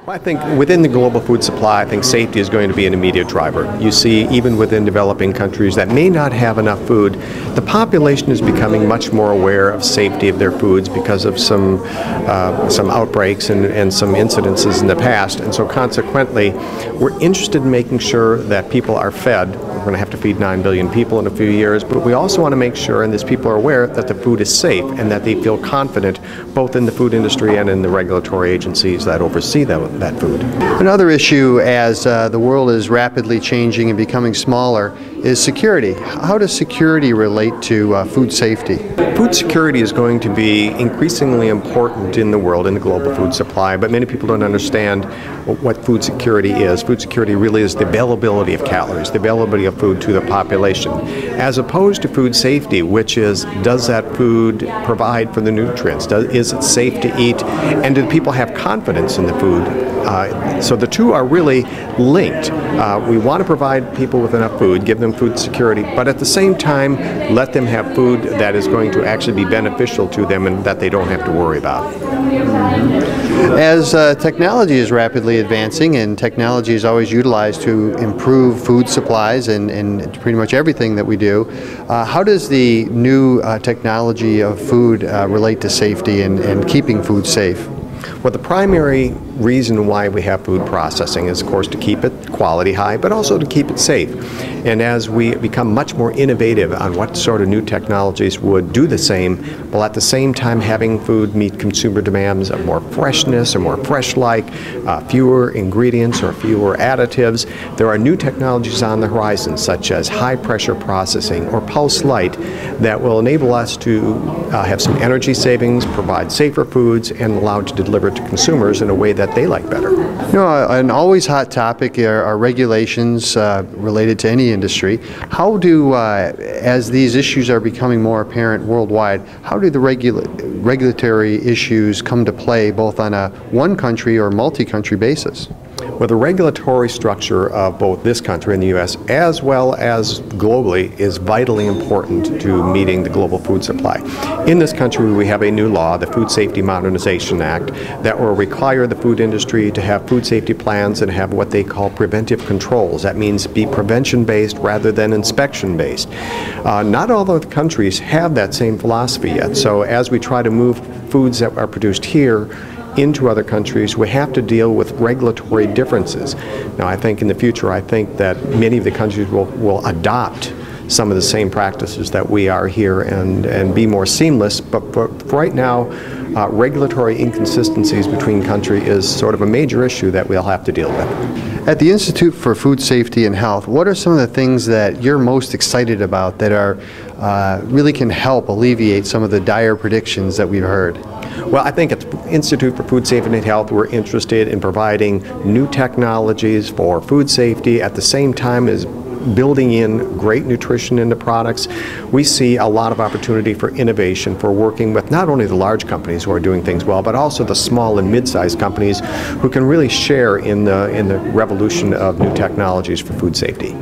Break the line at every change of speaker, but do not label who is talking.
Well, I think within the global food supply, I think safety is going to be an immediate driver. You see, even within developing countries that may not have enough food, the population is becoming much more aware of safety of their foods because of some outbreaks and some incidences in the past. And so consequently, we're interested in making sure that people are fed. We're going to have to feed 9 billion people in a few years, but we also want to make sure, and these people are aware, that the food is safe and that they feel confident both in the food industry and in the regulatory agencies that oversee that food.
Another issue as the world is rapidly changing and becoming smaller is security. How does security relate to food safety?
Food security is going to be increasingly important in the world, in the global food supply, but many people don't understand what food security is. Food security really is the availability of calories, the availability of food to the population, as opposed to food safety, which is, does that food provide for the nutrients? Is it safe to eat? And do people have confidence in the food? So the two are really linked. We want to provide people with enough food, give them food security, but at the same time, let them have food that is going to actually be beneficial to them and that they don't have to worry about.
As technology is rapidly advancing and technology is always utilized to improve food supplies and pretty much everything that we do, how does the new technology of food relate to safety and keeping food safe?
Well, the primary reason why we have food processing is, of course, to keep it quality high, but also to keep it safe. And as we become much more innovative on what sort of new technologies would do the same, while at the same time having food meet consumer demands of more freshness or more fresh-like, fewer ingredients or fewer additives, there are new technologies on the horizon, such as high-pressure processing or pulse light, that will enable us to have some energy savings, provide safer foods, and allow to deliver to consumers in a way that they like better.
You know, an always hot topic are regulations related to any industry. How do, as these issues are becoming more apparent worldwide, how do the regulatory issues come to play both on a one-country or multi-country basis?
Well, the regulatory structure of both this country and the U.S., as well as globally, is vitally important to meeting the global food supply. In this country, we have a new law, the Food Safety Modernization Act, that will require the food industry to have food safety plans and have what they call preventive controls. That means be prevention-based rather than inspection-based. Not all of the countries have that same philosophy yet, so as we try to move foods that are produced here into other countries, we have to deal with regulatory differences. Now, I think in the future, I think that many of the countries will adopt some of the same practices that we are here and be more seamless, but for right now, regulatory inconsistencies between countries is sort of a major issue that we'll have to deal with.
At the Institute for Food Safety and Health, what are some of the things that you're most excited about that are really can help alleviate some of the dire predictions that we've heard?
Well, I think at the Institute for Food Safety and Health, we're interested in providing new technologies for food safety at the same time as building in great nutrition into products. We see a lot of opportunity for innovation, for working with not only the large companies who are doing things well, but also the small and mid-sized companies who can really share in the revolution of new technologies for food safety.